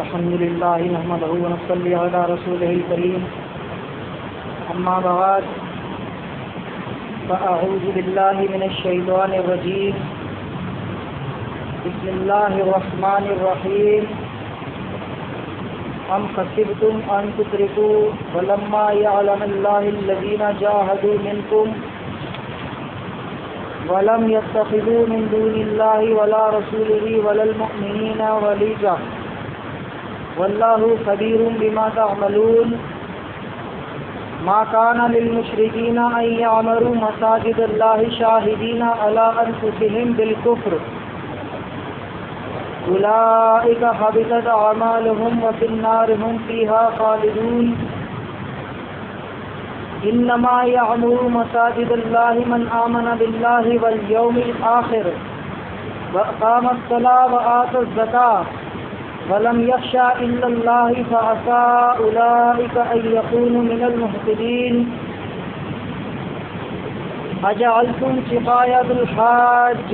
الحمد لله نحمده ونصلي على رسوله الكريم أما بعد فأعوذ بالله من الشيطان الرجيم بسم الله الرحمن الرحيم أم حسبتم أن تتركوا ولما يعلم الله الذين جاهدوا منكم ولم يتخذوا من دون الله ولا رسوله ولا المؤمنين وليجا والله خبير بما تعملون ما كان للمشركين أن يعمروا مساجد الله شاهدين على أنفسهم بالكفر أولئك حبطت أعمالهم وفي النار هم فيها خالدون إنما يعمر مساجد الله من آمن بالله واليوم الآخر وأقام الصلاة وآتى الزكاة ولم يخشى إلا الله فعسى أولئك أن يكونوا من المهتدين أجعلتم سقاية الحاج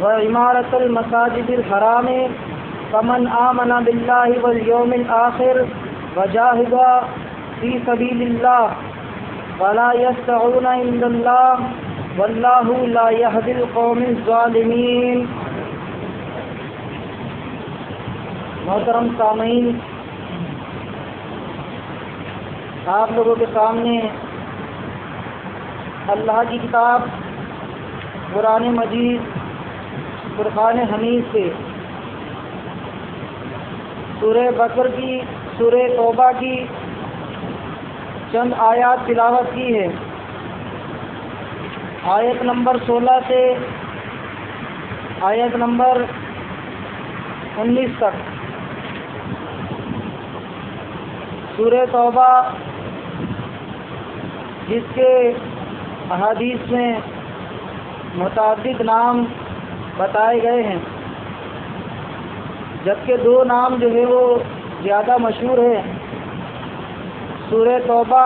وعمارة المساجد الحرام فمن آمن بالله واليوم الآخر وجاهد في سبيل الله ولا يستعون عند الله والله لا يهدي القوم الظالمين. محترم سامعین، آپ لوگوں کے سامنے اللہ کی کتاب قرآن مجید فرقان حمید سے سورہ بقر کی سورہ توبہ کی چند آیات تلاوت کی ہے. آیت نمبر 16 سے آیت نمبر 19 تک. سورہ توبہ جس کے احادیث میں متعدد نام بتائے گئے ہیں، جبکہ دو نام جو ہے وہ زیادہ مشہور ہے، سورہ توبہ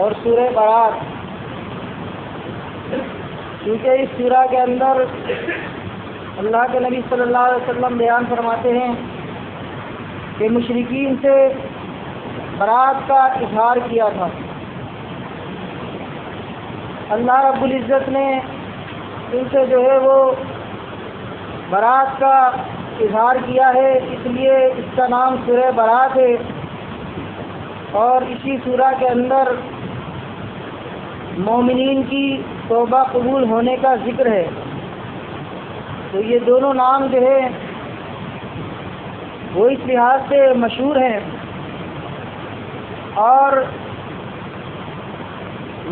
اور سورہ برات. کیونکہ اس سورہ کے اندر اللہ کے نبی صلی اللہ علیہ وسلم بیان فرماتے ہیں کہ مشرکین سے برات کا اظہار کیا تھا. اللہ رب العزت نے ان سے جو ہے وہ برات کا اظہار کیا ہے، اس لیے اس کا نام سورہ برات ہے. اور اسی سورہ کے اندر مومنین کی توبہ قبول ہونے کا ذکر ہے. تو یہ دونوں نام جو ہے وہ اس لحاظ سے مشہور ہیں. اور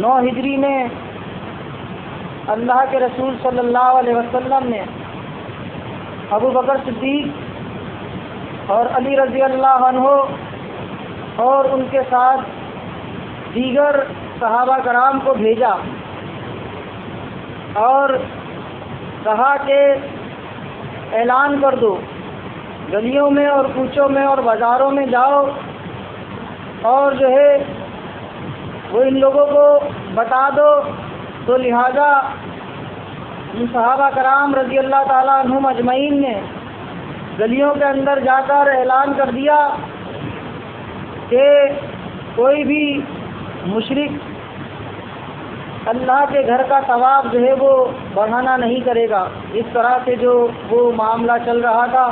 9 ہجری میں اللہ کے رسول صلی اللہ علیہ وسلم نے ابو بکر صدیق اور علی رضی اللہ عنہ اور ان کے ساتھ دیگر صحابہ کرام کو بھیجا اور کہا کہ اعلان کر دو، گلیوں میں اور کوچوں میں اور بازاروں میں جاؤ اور جو ہے وہ ان لوگوں کو بتا دو. تو لہذا ان صحابہ کرام رضی اللہ تعالیٰ عنہم اجمعین نے گلیوں کے اندر جا کر اعلان کر دیا کہ کوئی بھی مشرک اللہ کے گھر کا طواف جو ہے وہ بڑھانا نہیں کرے گا. اس طرح سے جو وہ معاملہ چل رہا تھا،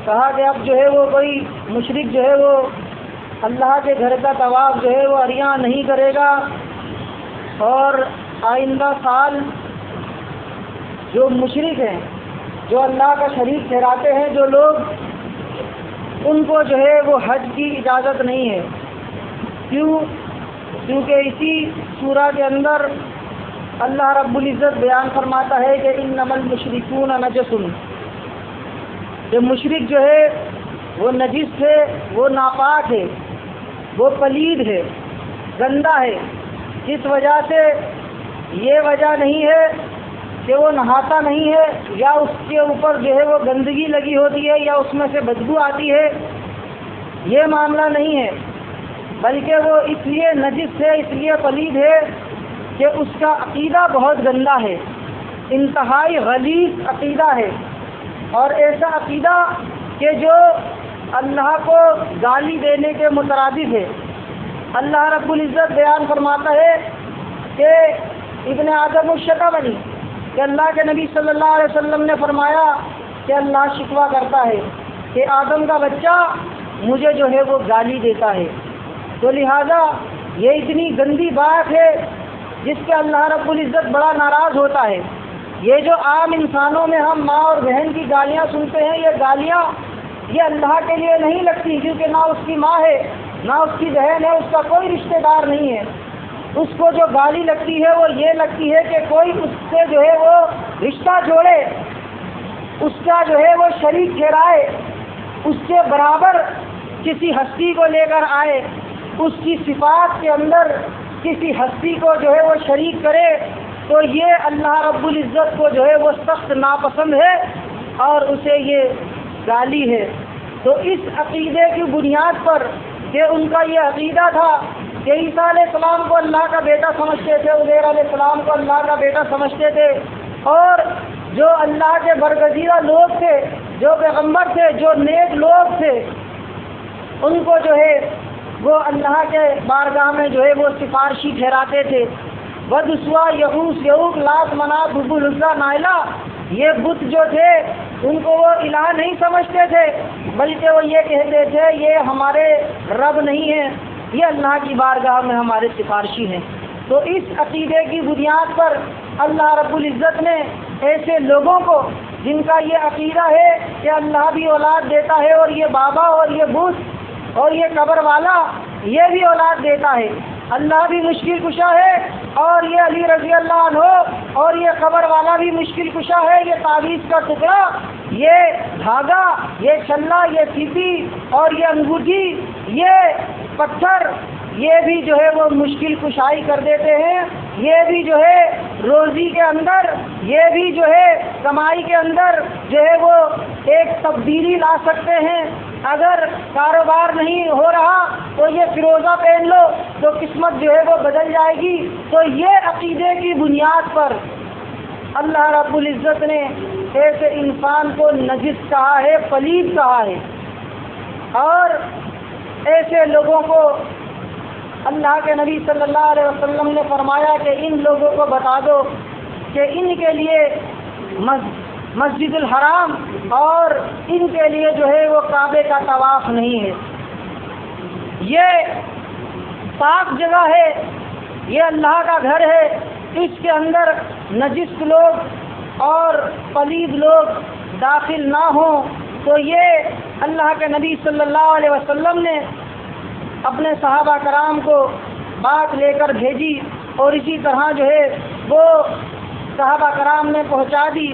کہا کہ اب جو ہے وہ کوئی مشرک جو ہے وہ اللہ کے گھر کا طواف جو ہے وہ عریاں نہیں کرے گا. اور آئندہ سال جو مشرک ہیں، جو اللہ کا شریک ٹھہراتے ہیں جو لوگ، ان کو جو ہے وہ حج کی اجازت نہیں ہے. کیونکہ اسی سورہ کے اندر اللہ رب العزت بیان فرماتا ہے کہ انما المشرکون نجس، کہ مشرک جو ہے وہ نجس ہے، وہ ناپاک ہے، وہ پلید ہے، گندا ہے. جس وجہ سے یہ وجہ نہیں ہے کہ وہ نہاتا نہیں ہے یا اس کے اوپر جو ہے وہ گندگی لگی ہوتی ہے یا اس میں سے بدبو آتی ہے، یہ معاملہ نہیں ہے، بلکہ وہ اس لیے نجس ہے، اس لیے پلید ہے کہ اس کا عقیدہ بہت گندا ہے، انتہائی غلیظ عقیدہ ہے. اور ایسا عقیدہ کہ جو اللہ کو گالی دینے کے مترادف ہے۔ اللہ رب العزت بیان فرماتا ہے کہ ابن آدم الشتمنی، کہ اللہ کے نبی صلی اللہ علیہ وسلم نے فرمایا کہ اللہ شکوہ کرتا ہے کہ آدم کا بچہ مجھے جو ہے وہ گالی دیتا ہے۔ تو لہذا یہ اتنی گندی بات ہے جس پہ اللہ رب العزت بڑا ناراض ہوتا ہے۔ یہ جو عام انسانوں میں ہم ماں اور بہن کی گالیاں سنتے ہیں، یہ گالیاں یہ اللہ کے لیے نہیں لگتی، کیونکہ نہ اس کی ماں ہے نہ اس کی بہن ہے، اس کا کوئی رشتہ دار نہیں ہے۔ اس کو جو گالی لگتی ہے وہ یہ لگتی ہے کہ کوئی اس سے جو ہے وہ رشتہ جوڑے، اس کا جو ہے وہ شریک ٹھہرائے، اس کے برابر کسی ہستی کو لے کر آئے، اس کی صفات کے اندر کسی ہستی کو جو ہے وہ شریک کرے، تو یہ اللہ رب العزت کو جو ہے وہ سخت ناپسند ہے اور اسے یہ گالی ہے۔ تو اس عقیدے کی بنیاد پر کہ ان کا یہ عقیدہ تھا کہ عیسیٰ علیہ السلام کو اللہ کا بیٹا سمجھتے تھے، عزیر علیہ السلام کو اللہ کا بیٹا سمجھتے تھے، اور جو اللہ کے برگزیدہ لوگ تھے، جو پیغمبر تھے، جو نیک لوگ تھے، ان کو جو ہے وہ اللہ کے بارگاہ میں جو ہے وہ سفارشی ٹھہراتے تھے۔ ود اسوا یغوث یعوق لات منات حب العزیٰ نائلہ، یہ بت جو تھے ان کو وہ الہ نہیں سمجھتے تھے، بلکہ وہ یہ کہتے تھے یہ ہمارے رب نہیں ہیں، یہ اللہ کی بارگاہ میں ہمارے سفارشی ہیں۔ تو اس عقیدے کی بنیاد پر اللہ رب العزت نے ایسے لوگوں کو جن کا یہ عقیدہ ہے کہ اللہ بھی اولاد دیتا ہے، اور یہ بابا اور یہ بت اور یہ قبر والا یہ بھی اولاد دیتا ہے، اللہ بھی مشکل کشا ہے، اور یہ علی رضی اللہ عنہ اور یہ قبر والا بھی مشکل کشا ہے، یہ تعویذ کا ٹکڑا، یہ دھاگا، یہ چھلا، یہ سیپی اور یہ انگوٹھی، یہ پتھر، یہ بھی جو ہے وہ مشکل کشائی کر دیتے ہیں، یہ بھی جو ہے روزی کے اندر، یہ بھی جو ہے کمائی کے اندر جو ہے وہ ایک تبدیلی لا سکتے ہیں۔ اگر کاروبار نہیں ہو رہا تو یہ فیروزہ پہن لو تو قسمت جو ہے وہ بدل جائے گی۔ تو یہ عقیدے کی بنیاد پر اللہ رب العزت نے ایسے انسان کو نجس کہا ہے، پلید کہا ہے، اور ایسے لوگوں کو اللہ کے نبی صلی اللہ علیہ وسلم نے فرمایا کہ ان لوگوں کو بتا دو کہ ان کے لیے مسجد الحرام اور ان کے لیے جو ہے وہ کعبے کا طواف نہیں ہے، یہ پاک جگہ ہے، یہ اللہ کا گھر ہے، اس کے اندر نجس لوگ اور پلید لوگ داخل نہ ہوں۔ تو یہ اللہ کے نبی صلی اللہ علیہ وسلم نے اپنے صحابہ کرام کو بات لے کر بھیجی، اور اسی طرح جو ہے وہ صحابہ کرام نے پہنچا دی۔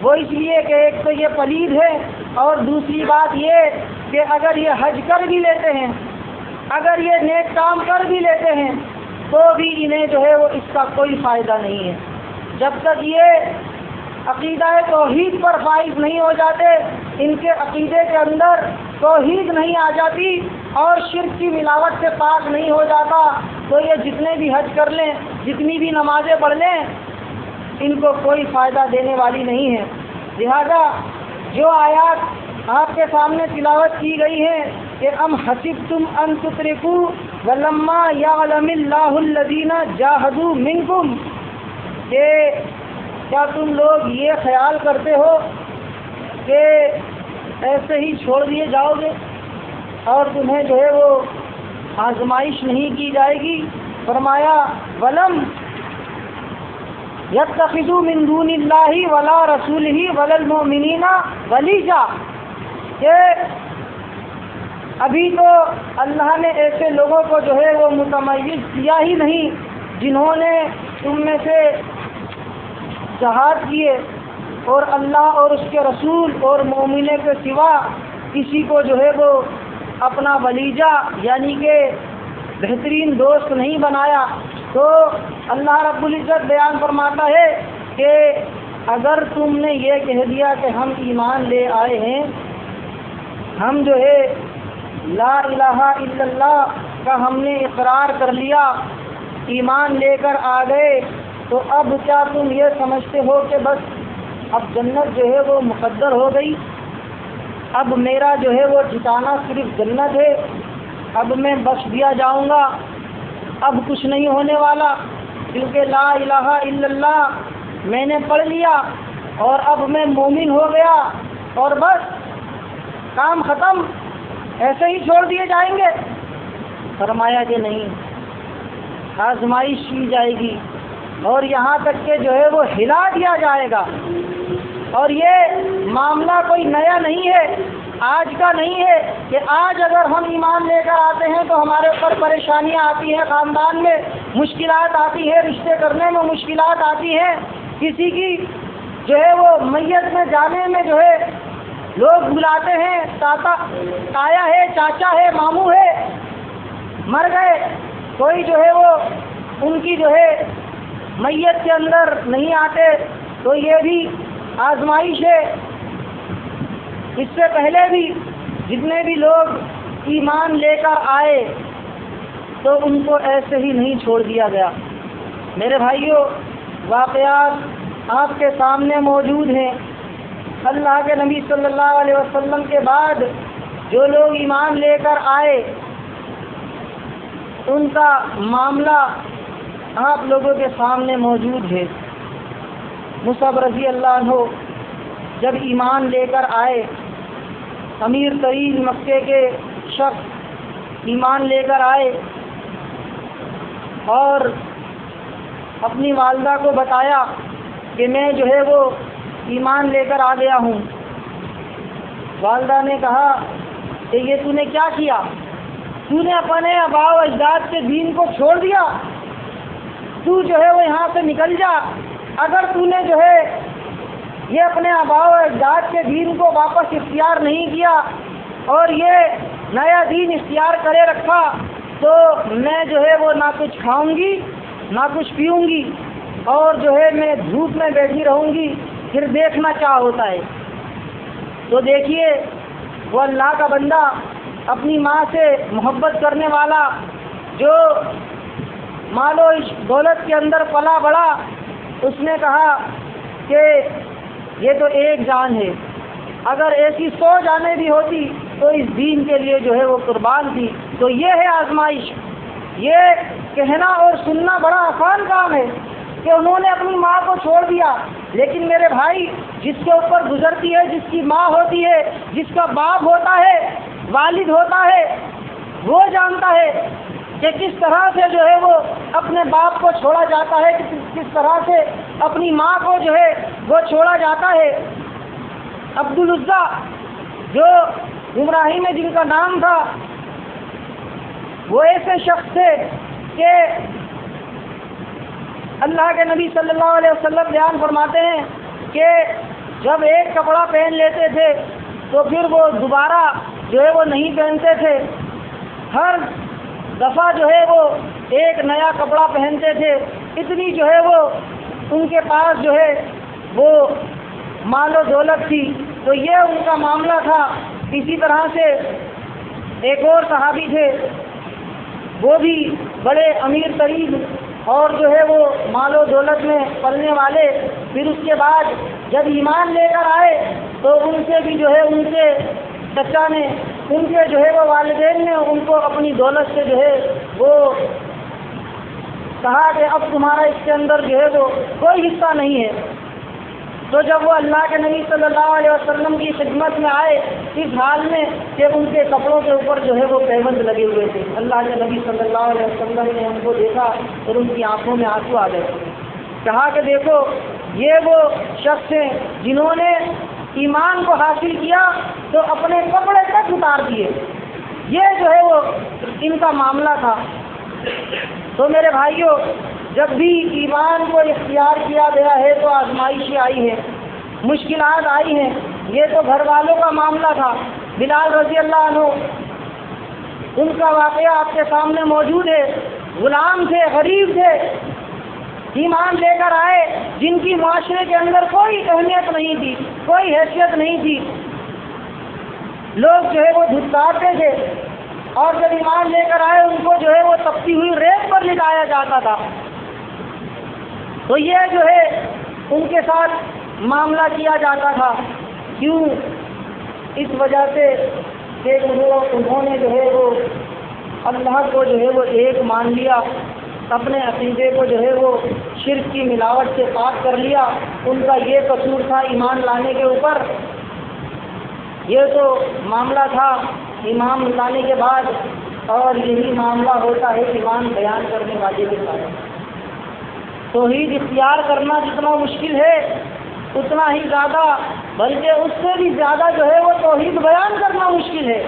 وہ اس لیے کہ ایک تو یہ پلید ہے، اور دوسری بات یہ کہ اگر یہ حج کر بھی لیتے ہیں، اگر یہ نیک کام کر بھی لیتے ہیں، تو بھی انہیں جو ہے وہ اس کا کوئی فائدہ نہیں ہے، جب تک یہ عقیدہ توحید پر فائز نہیں ہو جاتے، ان کے عقیدے کے اندر توحید نہیں آ جاتی اور شرک کی ملاوٹ سے پاک نہیں ہو جاتا، تو یہ جتنے بھی حج کر لیں، جتنی بھی نمازیں پڑھ لیں، ان کو کوئی فائدہ دینے والی نہیں ہے۔ لہذا جو آیات آپ کے سامنے تلاوت کی گئی ہے کہ ام حسبتم ان تترکوا ولما یعلم اللہ الذین جاہدوا منکم، کہ کیا تم لوگ یہ خیال کرتے ہو کہ ایسے ہی چھوڑ دیے جاؤ گے اور تمہیں جو ہے وہ آزمائش نہیں کی جائے گی؟ فرمایا ولم یتخذوا من دون اللہ ولا رسولہ ولا المؤمنین ولیجا، کہ ابھی تو اللہ نے ایسے لوگوں کو جو ہے وہ متمیز کیا ہی نہیں جنہوں نے تم میں سے جہاد کیے، اور اللہ اور اس کے رسول اور مومنوں کے سوا کسی کو جو ہے وہ اپنا ولیجہ یعنی کہ بہترین دوست نہیں بنایا۔ تو اللہ رب العزت بیان فرماتا ہے کہ اگر تم نے یہ کہہ دیا کہ ہم ایمان لے آئے ہیں، ہم جو ہے لا الہ الا اللہ کا ہم نے اقرار کر لیا، ایمان لے کر آ گئے، تو اب کیا تم یہ سمجھتے ہو کہ بس اب جنت جو ہے وہ مقدر ہو گئی، اب میرا جو ہے وہ ٹھکانہ صرف جنت ہے، اب میں بخش دیا جاؤں گا، اب کچھ نہیں ہونے والا، کیونکہ لا الہ الا اللہ میں نے پڑھ لیا اور اب میں مومن ہو گیا اور بس کام ختم، ایسے ہی چھوڑ دیے جائیں گے؟ فرمایا کہ نہیں، آزمائش کی جائے گی اور یہاں تک کہ جو ہے وہ ہلا دیا جائے گا۔ اور یہ معاملہ کوئی نیا نہیں ہے، آج کا نہیں ہے کہ آج اگر ہم ایمان لے کر آتے ہیں تو ہمارے اوپر پریشانیاں آتی ہیں، خاندان میں مشکلات آتی ہیں، رشتے کرنے میں مشکلات آتی ہیں، کسی کی جو ہے وہ میت میں جانے میں جو ہے لوگ بلاتے ہیں، تایا ہے، چاچا ہے، ماموں ہے، مر گئے، کوئی جو ہے وہ ان کی جو ہے میت کے اندر نہیں آتے، تو یہ بھی آزمائش ہے۔ اس سے پہلے بھی جتنے بھی لوگ ایمان لے کر آئے تو ان کو ایسے ہی نہیں چھوڑ دیا گیا۔ میرے بھائیوں، واقعات آپ کے سامنے موجود ہیں۔ اللہ کے نبی صلی اللہ علیہ وسلم کے بعد جو لوگ ایمان لے کر آئے ان کا معاملہ آپ لوگوں کے سامنے موجود ہے۔ مصعب رضی اللہ عنہ جب ایمان لے کر آئے، امیر ترین مکے کے شخص ایمان لے کر آئے اور اپنی والدہ کو بتایا کہ میں جو ہے وہ ایمان لے کر آ گیا ہوں۔ والدہ نے کہا کہ یہ تو نے کیا کیا؟ تو نے اپنے آباء و اجداد کے دین کو چھوڑ دیا، تو جو ہے وہ یہاں سے نکل جا۔ اگر تو نے جو ہے یہ اپنے آباء و اجداد کے دین کو واپس اختیار نہیں کیا اور یہ نیا دین اختیار کرے رکھا تو میں جو ہے وہ نہ کچھ کھاؤں گی نہ کچھ پیوں گی اور جو ہے میں دھوپ میں بیٹھی رہوں گی، پھر دیکھنا کیا ہوتا ہے۔ تو دیکھیے، وہ اللہ کا بندہ، اپنی ماں سے محبت کرنے والا، جو مال و دولت کے اندر پلا بڑا، اس نے کہا کہ یہ تو ایک جان ہے، اگر ایسی 100 جانیں بھی ہوتی تو اس دین کے لیے جو ہے وہ قربان تھی۔ تو یہ ہے آزمائش۔ یہ کہنا اور سننا بڑا آسان کام ہے کہ انہوں نے اپنی ماں کو چھوڑ دیا، لیکن میرے بھائی، جس کے اوپر گزرتی ہے، جس کی ماں ہوتی ہے، جس کا باپ ہوتا ہے، والد ہوتا ہے، وہ جانتا ہے کہ کس طرح سے جو ہے وہ اپنے باپ کو چھوڑا جاتا ہے، کس طرح سے اپنی ماں کو جو ہے وہ چھوڑا جاتا ہے۔ عبدالعزیٰ، جو گمراہی میں جن کا نام تھا، وہ ایسے شخص تھے کہ اللہ کے نبی صلی اللہ علیہ وسلم بیان فرماتے ہیں کہ جب ایک کپڑا پہن لیتے تھے تو پھر وہ دوبارہ جو ہے وہ نہیں پہنتے تھے، ہر دفعہ جو ہے وہ ایک نیا کپڑا پہنتے تھے۔ اتنی جو ہے وہ ان کے پاس جو ہے وہ مال و دولت تھی، تو یہ ان کا معاملہ تھا۔ اسی طرح سے ایک اور صحابی تھے، وہ بھی بڑے امیر ترین اور جو ہے وہ مال و دولت میں پلنے والے، پھر اس کے بعد جب ایمان لے کر آئے تو ان سے بھی جو ہے ان کے چچا نے، ان کے جو ہے وہ والدین نے ان کو اپنی دولت سے جو ہے وہ کہا کہ اب تمہارا اس کے اندر جو ہے وہ کوئی حصہ نہیں ہے۔ تو جب وہ اللہ کے نبی صلی اللہ علیہ وسلم کی خدمت میں آئے اس حال میں کہ ان کے کپڑوں کے اوپر جو ہے وہ پیبند لگے ہوئے تھے، اللہ کے نبی صلی اللہ علیہ وسلم نے ان کو دیکھا اور ان کی آنکھوں میں آنسو آ گئے، کہا کہ دیکھو یہ وہ شخص ہیں جنہوں نے ایمان کو حاصل کیا تو اپنے کپڑے تک اتار دیے، یہ جو ہے وہ ان کا معاملہ تھا۔ تو میرے بھائیوں، جب بھی ایمان کو اختیار کیا گیا ہے تو آزمائشیں آئی ہیں، مشکلات آئی ہیں۔ یہ تو گھر والوں کا معاملہ تھا۔ بلال رضی اللہ عنہ، ان کا واقعہ آپ کے سامنے موجود ہے۔ غلام تھے، غریب تھے، ایمان لے کر آئے، جن کی معاشرے کے اندر کوئی اہمیت نہیں تھی، کوئی حیثیت نہیں تھی، لوگ جو ہے وہ دھتکارتے تھے، اور جب ایمان لے کر آئے ان کو جو ہے وہ تپتی ہوئی ریت پر لٹایا جاتا تھا۔ تو یہ جو ہے ان کے ساتھ معاملہ کیا جاتا تھا. کیوں؟ اس وجہ سے کہ انہوں نے جو ہے وہ اللہ کو جو ہے وہ ایک مان لیا، اپنے عقیدے کو جو ہے وہ شرک کی ملاوٹ سے پاک کر لیا. ان کا یہ قصور تھا ایمان لانے کے اوپر. یہ تو معاملہ تھا ایمان لانے کے بعد، اور یہی معاملہ ہوتا ہے ایمان بیان کرنے والے کے ساتھ. توحید اختیار کرنا جتنا مشکل ہے اتنا ہی زیادہ، بلکہ اس سے بھی زیادہ جو ہے وہ توحید بیان کرنا مشکل ہے.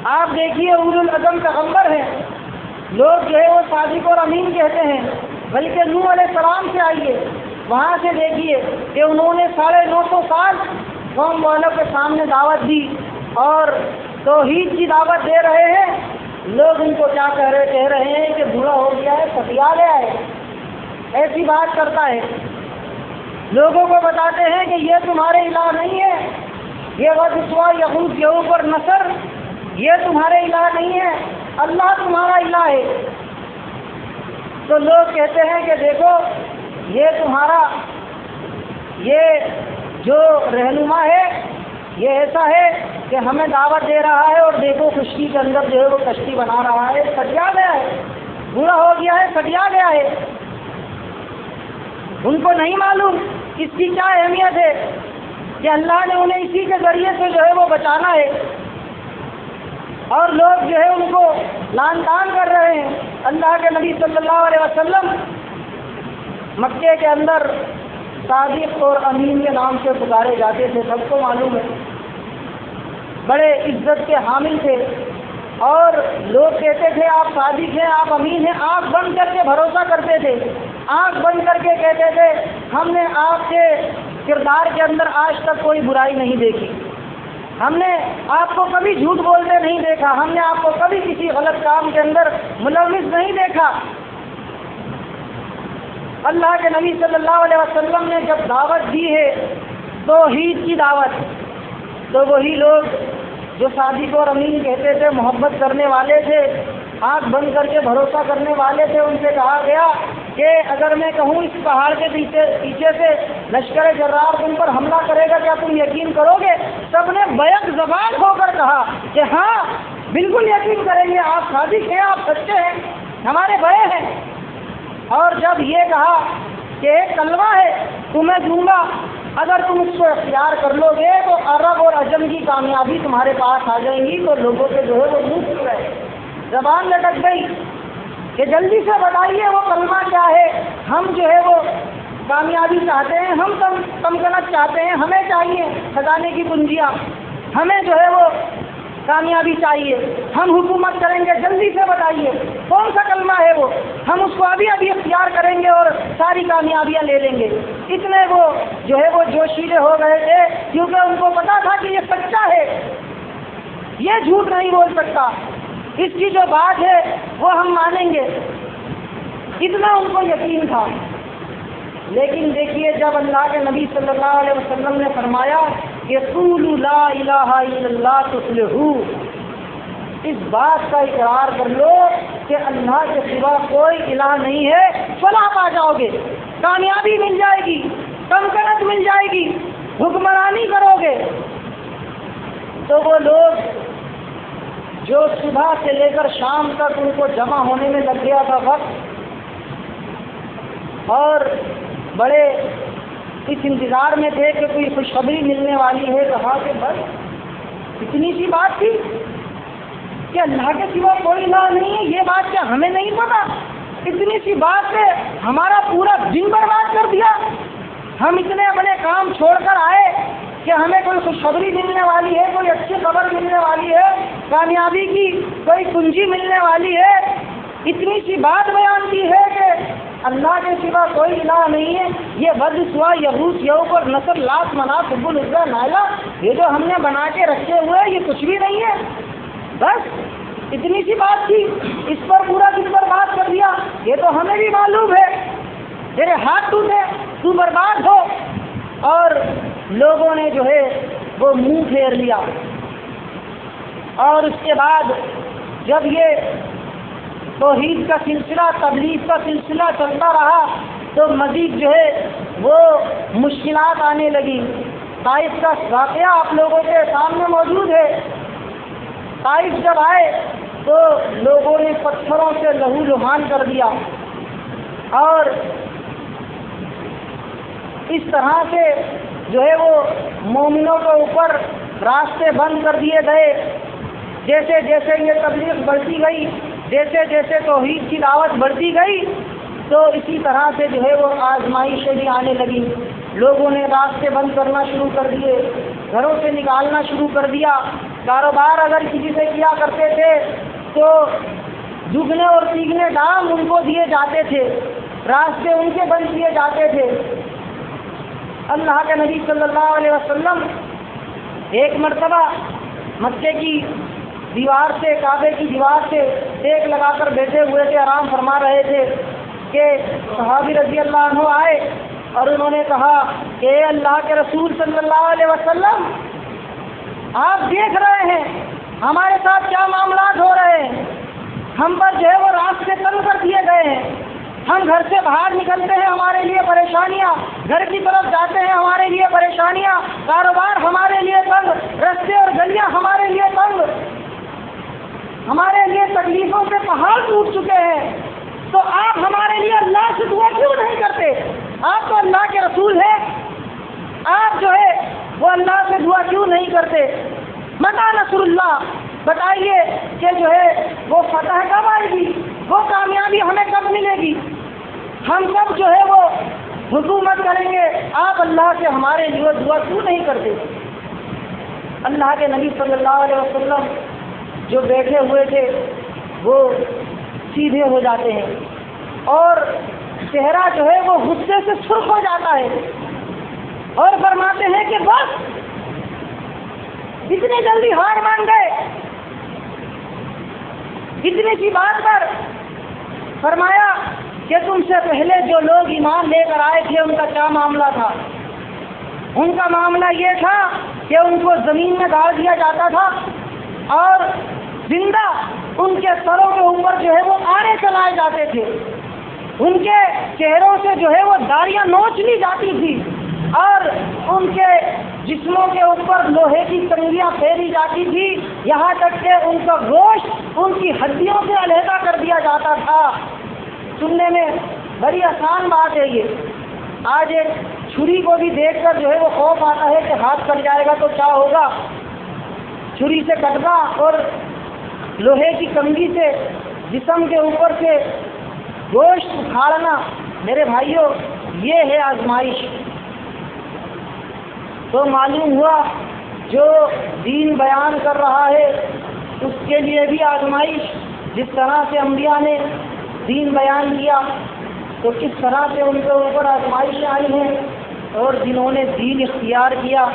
آپ دیکھیے اولو العزم پیغمبر ہیں، لوگ جو ہے وہ صادق اور امین کہتے ہیں. بلکہ نوح علیہ السلام سے آئیے، وہاں سے دیکھیے کہ انہوں نے 950 سال قوم والوں کے سامنے دعوت دی اور توحید کی دعوت دے رہے ہیں. لوگ ان کو کیا کہہ رہے ہیں کہ برا ہو گیا ہے، ستیا گیا ہے، ایسی بات کرتا ہے. لوگوں کو بتاتے ہیں کہ یہ تمہارے الہ نہیں ہے، یہ وسوا یغوث یعوق اور نصر یہ تمہارے الہ نہیں ہے، اللہ تمہارا الہ ہے. تو لوگ کہتے ہیں کہ دیکھو یہ تمہارا یہ جو رہنما ہے یہ ایسا ہے کہ ہمیں دعوت دے رہا ہے اور دیکھو خشکی کے اندر جو ہے وہ کشتی بنا رہا ہے، سٹیا گیا ہے، برا ہو گیا ہے، سٹیا گیا ہے. ان کو نہیں معلوم اس کی کیا اہمیت ہے کہ اللہ نے انہیں اسی کے ذریعے سے جو ہے وہ بچانا ہے. اور لوگ جو ہے ان کو لان تان کر رہے ہیں. اللہ کے نبی صلی اللہ علیہ وسلم مکے کے اندر صادق اور امین کے نام سے پکارے جاتے تھے، سب کو معلوم ہے. بڑے عزت کے حامل تھے اور لوگ کہتے تھے آپ صادق ہیں، آپ امین ہیں. آنکھ بند کر کے بھروسہ کرتے تھے، آنکھ بند کر کے کہتے تھے ہم نے آپ کے کردار کے اندر آج تک کوئی برائی نہیں دیکھی، ہم نے آپ کو کبھی جھوٹ بولتے نہیں دیکھا، ہم نے آپ کو کبھی کسی غلط کام کے اندر ملوث نہیں دیکھا. اللہ کے نبی صلی اللہ علیہ وسلم نے جب دعوت دی ہے توحید کی دعوت، تو وہی لوگ جو صادق اور امین کہتے تھے، محبت کرنے والے تھے، آنکھ بند کر کے بھروسہ کرنے والے تھے، ان سے کہا گیا کہ اگر میں کہوں اس پہاڑ کے پیچھے سے لشکر جرار تم پر حملہ کرے گا کیا تم یقین کرو گے؟ سب نے بیک زبان ہو کر کہا کہ ہاں بالکل یقین کریں گے، آپ صادق ہیں، آپ سچے ہیں، ہمارے بڑے ہیں. اور جب یہ کہا کہ ایک کلمہ ہے تمہیں دوں گا، اگر تم اس کو اختیار کر لو گے تو عرب اور عجم کی کامیابی تمہارے پاس آ جائیں گی. تو لوگوں کے جو ہے وہ منہ کھل گئے، زبان لٹک گئی کہ جلدی سے بتائیے وہ کلمہ کیا ہے، ہم جو ہے وہ کامیابی چاہتے ہیں، ہم تمکنت چاہتے ہیں، ہمیں چاہیے خزانے کی کنجیاں، ہمیں جو ہے وہ کامیابی چاہیے، ہم حکومت کریں گے، جلدی سے بتائیے کون سا کلمہ ہے وہ، ہم اس کو ابھی اختیار کریں گے اور ساری کامیابیاں لے لیں گے. اتنے وہ جو ہے وہ جوشیلے ہو گئے تھے کیونکہ ان کو پتا تھا کہ یہ سچا ہے، یہ جھوٹ نہیں بول سکتا، اس کی جو بات ہے وہ ہم مانیں گے، اتنا ان کو یقین تھا. لیکن دیکھیے جب اللہ کے نبی صلی اللہ علیہ وسلم نے فرمایا کہ قولوا لا الہ الا اللہ تفلحوا، اس بات کا اقرار کر لو کہ اللہ کے سوا کوئی الہ نہیں ہے، فلاح پا جاؤ گے، کامیابی مل جائے گی، تمکنت مل جائے گی، حکمرانی کرو گے. تو وہ لوگ جو صبح سے لے کر شام تک ان کو جمع ہونے میں لگ گیا تھا وقت، اور بڑے اس انتظار میں تھے کہ کوئی خوشخبری ملنے والی ہے، کہا کہ بس اتنی سی بات تھی کہ اللہ کے سوا کوئی الہ نہیں ہے، یہ بات کیا ہمیں نہیں پتا؟ اتنی سی بات سے ہمارا پورا دن برباد کر دیا، ہم اتنے اپنے کام چھوڑ کر آئے کہ ہمیں کوئی خوشخبری ملنے والی ہے، کوئی اچھی خبر ملنے والی ہے، کامیابی کی کوئی کنجی ملنے والی ہے، اتنی سی بات بیان کی ہے کہ اللہ کے سوا کوئی الہ نہیں ہے. یہ ود سوا یغوث یعوق اور نصر لات منات حب العزا نائلہ، یہ جو ہم نے بنا کے رکھے ہوئے یہ کچھ بھی نہیں ہے، بس اتنی سی بات تھی، اس پر پورا دن برباد کر دیا. یہ تو ہمیں بھی معلوم ہے، تیرے ہاتھ ٹوٹے، تو برباد ہو. اور لوگوں نے جو ہے وہ منہ پھیر لیا. اور اس کے بعد جب یہ توحید کا سلسلہ، تبلیغ کا سلسلہ چلتا رہا تو مزید جو ہے وہ مشکلات آنے لگی۔ طائف کا واقعہ آپ لوگوں کے سامنے موجود ہے۔ طائف جب آئے تو لوگوں نے پتھروں سے لہو لہان کر دیا اور اس طرح سے جو ہے وہ مومنوں کے اوپر راستے بند کر دیے گئے۔ جیسے جیسے یہ تبلیغ بڑھتی گئی، جیسے جیسے توحید کی دعوت بڑھتی گئی، تو اسی طرح سے جو ہے وہ آزمائشیں بھی آنے لگی۔ لوگوں نے راستے بند کرنا شروع کر دیے، گھروں سے نکالنا شروع کر دیا۔ کاروبار اگر کسی سے کیا کرتے تھے تو دگنے اور تیگنے دام ان کو دیے جاتے تھے، راستے ان کے بند کیے جاتے تھے۔ اللہ کے نبی صلی اللہ علیہ وسلم ایک مرتبہ مکے کی دیوار سے، کعبے کی دیوار سے ٹیک لگا کر بیٹھے ہوئے تھے، آرام فرما رہے تھے کہ صحابی رضی اللہ عنہ آئے اور انہوں نے کہا کہ اے اللہ کے رسول صلی اللہ علیہ وسلم، آپ دیکھ رہے ہیں ہمارے ساتھ کیا معاملات ہو رہے ہیں، ہم پر جو ہے وہ راستے تنگ کر دیے گئے ہیں، ہم گھر سے باہر نکلتے ہیں ہمارے لیے پریشانیاں، گھر کی طرف جاتے ہیں ہمارے لیے پریشانیاں، کاروبار ہمارے لیے تنگ، راستے اور گلیاں ہمارے لیے تنگ، ہمارے لیے تکلیفوں سے پہاڑ ٹوٹ چکے ہیں، تو آپ ہمارے لیے اللہ سے دعا کیوں نہیں کرتے؟ آپ تو اللہ کے رسول ہیں، آپ جو ہے وہ اللہ سے دعا کیوں نہیں کرتے؟ متى نصر اللہ، بتائیے کہ جو ہے وہ فتح کب آئے گی، وہ کامیابی ہمیں کب ملے گی، ہم کب جو ہے وہ حکومت کریں گے؟ آپ اللہ سے ہمارے لیے دعا کیوں نہیں کرتے؟ اللہ کے نبی صلی اللہ علیہ وسلم جو بیٹھے ہوئے تھے وہ سیدھے ہو جاتے ہیں اور چہرہ جو ہے وہ غصے سے سرخ ہو جاتا ہے اور فرماتے ہیں کہ بس اتنی جلدی ہار مان گئے، اتنی سی بات پر فرمایا کہ تم سے پہلے جو لوگ ایمان لے کر آئے تھے ان کا کیا معاملہ تھا؟ ان کا معاملہ یہ تھا کہ ان کو زمین میں ڈال دیا جاتا تھا اور زندہ ان کے سروں کے اوپر جو ہے وہ آڑے چلائے جاتے تھے، ان کے چہروں سے جو ہے وہ داڑیاں نوچ لی جاتی تھی اور ان کے جسموں کے اوپر لوہے کی کنگھیاں پھیری جاتی تھی، یہاں تک کہ ان کا گوشت ان کی ہڈیوں سے علیحدہ کر دیا جاتا تھا۔ سننے میں بڑی آسان بات ہے یہ، آج ایک چھری کو بھی دیکھ کر جو ہے وہ خوف آتا ہے کہ ہاتھ کٹ جائے گا تو کیا ہوگا، چھری سے کٹنا اور لوہے کی کنگھی سے جسم کے اوپر سے گوشت اکھاڑنا، میرے بھائیوں یہ ہے آزمائش۔ تو معلوم ہوا جو دین بیان کر رہا ہے اس کے لیے بھی آزمائش، جس طرح سے انبیاء نے دین بیان کیا تو کس طرح سے ان کے اوپر آزمائشیں آئی ہیں، اور جنہوں نے دین اختیار کیا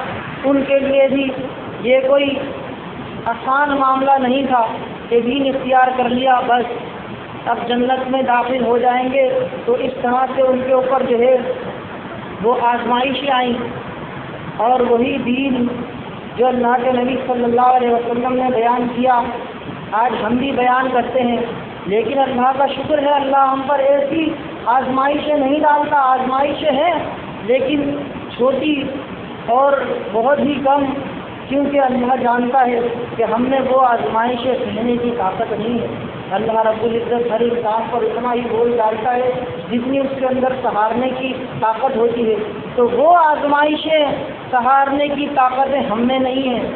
ان کے لیے بھی یہ کوئی آسان معاملہ نہیں تھا کہ دین اختیار کر لیا بس اب جنت میں داخل ہو جائیں گے۔ تو اس طرح سے ان کے اوپر جو ہے وہ آزمائشیں آئیں، اور وہی دین جو اللہ کے نبی صلی اللہ علیہ وسلم نے بیان کیا آج ہم بھی بیان کرتے ہیں۔ لیکن اللہ کا شکر ہے، اللہ ہم پر ایسی آزمائشیں نہیں ڈالتا، آزمائشیں ہیں لیکن چھوٹی اور بہت ہی کم، کیونکہ اللہ جانتا ہے کہ ہم نے وہ آزمائشیں سہنے کی طاقت نہیں ہے۔ اللہ رب العزت ہر انسان پر اتنا ہی بول ڈالتا ہے جتنی اس کے اندر سہارنے کی طاقت ہوتی ہے، تو وہ آزمائشیں سہارنے کی طاقتیں ہم میں نہیں ہیں۔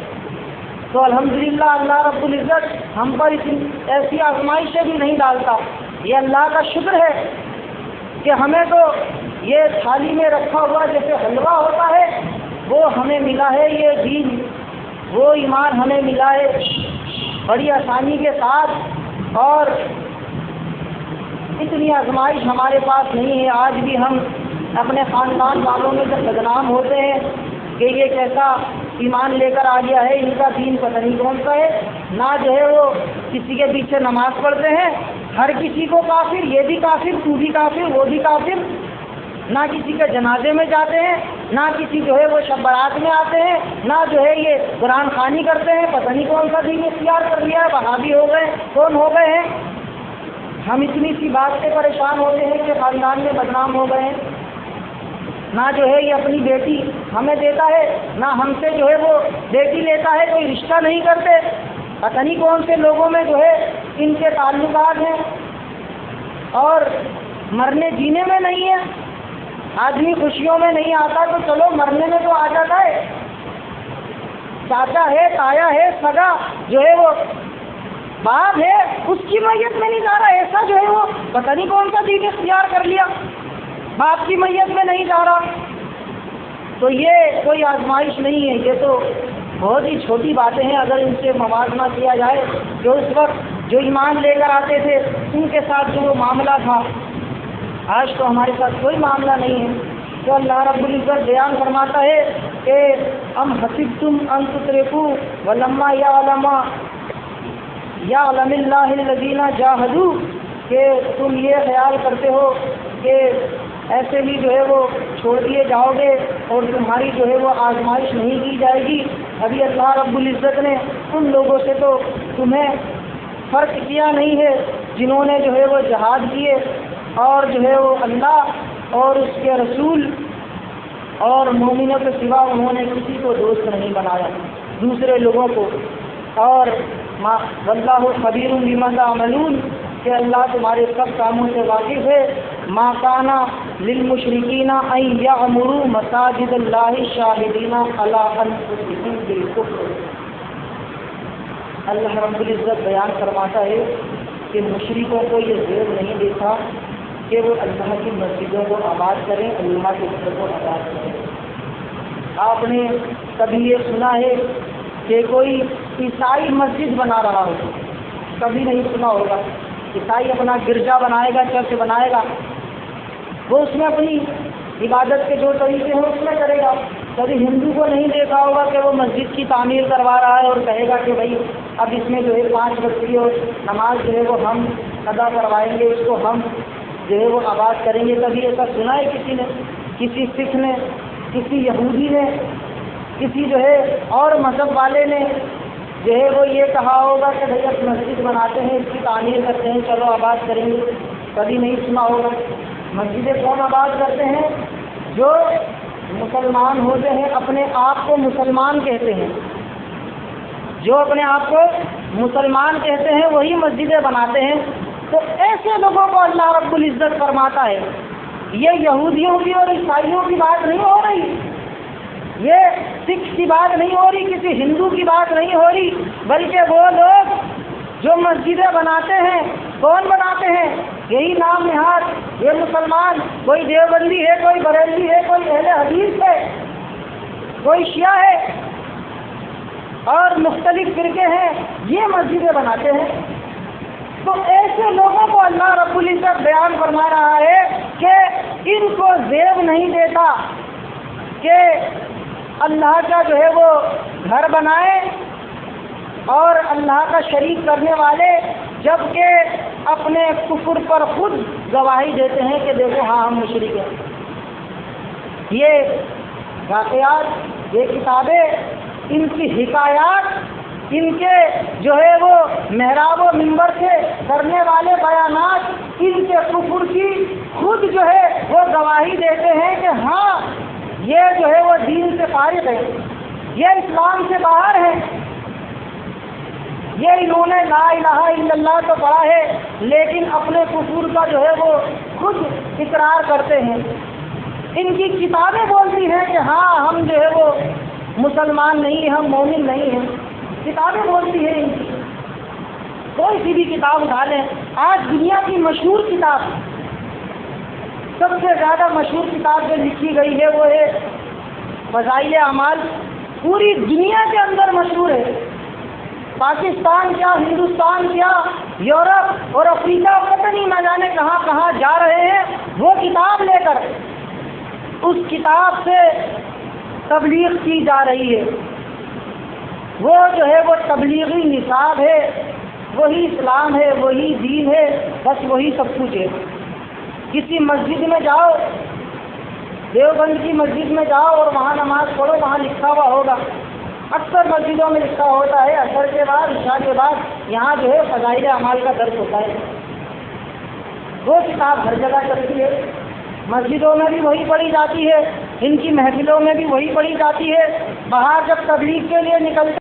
تو الحمدللہ اللہ رب العزت ہم پر ایسی آزمائشیں بھی نہیں ڈالتا، یہ اللہ کا شکر ہے کہ ہمیں تو یہ تھالی میں رکھا ہوا جیسے حلوہ ہوتا ہے وہ ہمیں ملا ہے، یہ دین وہ ایمان ہمیں ملا ہے بڑی آسانی کے ساتھ، اور اتنی آزمائش ہمارے پاس نہیں ہے۔ آج بھی ہم اپنے خاندان والوں میں جب بدنام ہوتے ہیں کہ یہ کیسا ایمان لے کر آ گیا ہے، ان کا دین پتہ نہیں کون سا ہے، نہ جو ہے وہ کسی کے پیچھے نماز پڑھتے ہیں، ہر کسی کو کافر، یہ بھی کافر، تو بھی کافر، وہ بھی کافر، نہ کسی کے جنازے میں جاتے ہیں، نہ کسی جو ہے وہ شب برات میں آتے ہیں، نہ جو ہے یہ قرآن خوانی کرتے ہیں، پتہ نہیں کون سا دین اختیار کر لیا ہے، وہابی ہو گئے، کون ہو گئے ہیں۔ ہم اتنی سی بات سے پریشان ہوتے ہیں کہ خاندان میں بدنام ہو گئے ہیں، نہ جو ہے یہ اپنی بیٹی ہمیں دیتا ہے، نہ ہم سے جو ہے وہ بیٹی لیتا ہے، کوئی رشتہ نہیں کرتے، پتہ نہیں کون سے لوگوں میں جو ہے ان کے تعلقات ہیں، اور مرنے جینے میں نہیں ہے۔ آدمی خوشیوں میں نہیں آتا تو چلو مرنے میں تو آ جاتا ہے، چاچا ہے، تایا ہے، سگا جو ہے وہ باپ ہے، اس کی میت میں نہیں جا رہا، ایسا جو ہے وہ پتہ نہیں کون سا دین اختیار کر لیا، باپ کی میت میں نہیں جا رہا۔ تو یہ کوئی آزمائش نہیں ہے، یہ تو بہت ہی چھوٹی باتیں ہیں اگر ان سے موازنہ کیا جائے۔ جو اس وقت جو ایمان لے کر آتے تھے ان کے ساتھ جو معاملہ تھا، آج تو ہمارے ساتھ کوئی معاملہ نہیں ہے۔ تو اللہ رب العزت بیان فرماتا ہے کہ ام حسبتم ان تترکوا ولما یعلم اللہ الذین جاہدوا، کہ تم یہ خیال کرتے ہو کہ ایسے بھی جو ہے وہ چھوڑ دیے جاؤ گے اور تمہاری جو ہے وہ آزمائش نہیں کی جائے گی۔ ابھی اللہ رب العزت نے ان لوگوں سے تو تمہیں فرق کیا نہیں ہے جنہوں نے جو ہے وہ جہاد کیے اور جو ہے وہ اللہ اور اس کے رسول اور مومنوں کے سوا انہوں نے کسی کو دوست نہیں بنایا دوسرے لوگوں کو۔ اور واللہ خبیر بما تعملون، کہ اللہ تمہارے سب کاموں سے واقف ہے۔ ما کان للمشرکین ان یعمروا مساجد اللہ شاہدین علی انفسہم بالکفر۔ اللہ رب العزت بیان فرماتا ہے کہ مشرکوں کو یہ زیب نہیں دیتا کہ وہ اللہ کی مسجدوں کو آباد کریں، اللہ کے گھر کو آباد کریں۔ آپ نے کبھی یہ سنا ہے کہ کوئی عیسائی مسجد بنا رہا ہو؟ کبھی نہیں سنا ہوگا۔ عیسائی اپنا گرجا بنائے گا، چرچ بنائے گا، وہ اس میں اپنی عبادت کے جو طریقے ہیں اس میں کرے گا۔ کبھی ہندو کو نہیں دیکھا ہوگا کہ وہ مسجد کی تعمیر کروا رہا ہے اور کہے گا کہ بھائی اب اس میں جو ہے 5 وقت کی اور نماز جو ہے وہ ہم ادا کروائیں گے، اس کو ہم جو ہے وہ آباد کریں گے۔ کبھی ایسا سنا ہے کسی نے؟ کسی سکھ نے، کسی یہودی نے، کسی جو ہے اور مذہب والے نے جو ہے وہ یہ کہا ہوگا کہ بھائی اب مسجد بناتے ہیں، اس کی تعمیر کرتے ہیں، چلو آباد کریں گے؟ کبھی نہیں سنا ہوگا۔ مسجدیں کون آباد کرتے ہیں؟ جو مسلمان ہوتے ہیں، اپنے آپ کو مسلمان کہتے ہیں، جو اپنے آپ کو مسلمان کہتے ہیں وہی مسجدیں بناتے ہیں۔ تو ایسے لوگوں کو اللہ رب العزت فرماتا ہے یہ یہودیوں کی اور عیسائیوں کی بات نہیں ہو رہی، یہ سکھ کی بات نہیں ہو رہی، کسی ہندو کی بات نہیں ہو رہی، بلکہ وہ لوگ جو مسجدیں بناتے ہیں، کون بناتے ہیں؟ یہی نام نہاد یہ مسلمان، کوئی دیوبندی ہے، کوئی بریلوی ہے، کوئی اہل حدیث ہے، کوئی شیعہ ہے اور مختلف فرقے ہیں، یہ مسجدیں بناتے ہیں۔ تو ایسے لوگوں کو اللہ رب العزت بیان فرما رہا ہے کہ ان کو زیب نہیں دیتا کہ اللہ کا جو ہے وہ گھر بنائے اور اللہ کا شریک کرنے والے، جبکہ اپنے کفر پر خود گواہی دیتے ہیں کہ دیکھو ہاں ہم مشرک ہیں۔ یہ واقعات، یہ کتابیں، ان کی حکایات، ان کے جو ہے وہ محراب و منبر سے کرنے والے بیانات ان کے کفر کی خود جو ہے وہ گواہی دیتے ہیں کہ ہاں یہ جو ہے وہ دین سے فارغ ہے، یہ اسلام سے باہر ہے، یہ انہوں نے لا الہ الا اللہ تو پڑھا ہے لیکن اپنے کفر کا جو ہے وہ خود اقرار کرتے ہیں۔ ان کی کتابیں بولتی ہیں کہ ہاں ہم جو ہے وہ مسلمان نہیں، ہم مومن نہیں ہیں، کتابیں بولتی ہیں ان کی۔ کوئی سی بھی کتاب اٹھا لیں، آج دنیا کی مشہور کتاب، سب سے زیادہ مشہور کتاب جو لکھی گئی ہے وہ ہے فضائل اعمال، پوری دنیا کے اندر مشہور ہے۔ پاکستان کیا، ہندوستان کیا، یورپ اور افریقہ پتہ نہیں نہ جانے کہاں کہاں جا رہے ہیں وہ کتاب لے کر، اس کتاب سے تبلیغ کی جا رہی ہے۔ وہ جو ہے وہ تبلیغی نصاب ہے، وہی اسلام ہے، وہی دین ہے، بس وہی سب کچھ ہے۔ کسی مسجد میں جاؤ، دیوبند کی مسجد میں جاؤ اور وہاں نماز پڑھو، وہاں لکھا ہوا ہوگا، اکثر مسجدوں میں لکھا ہوتا ہے عصر کے بعد، عشاء کے بعد یہاں جو ہے فضائل اعمال کا درس ہوتا ہے۔ وہ کتاب ہر جگہ چلتی ہے، مسجدوں میں بھی وہی پڑھی جاتی ہے، ان کی محفلوں میں بھی وہی پڑھی جاتی ہے، باہر جب تبلیغ کے لیے نکلتے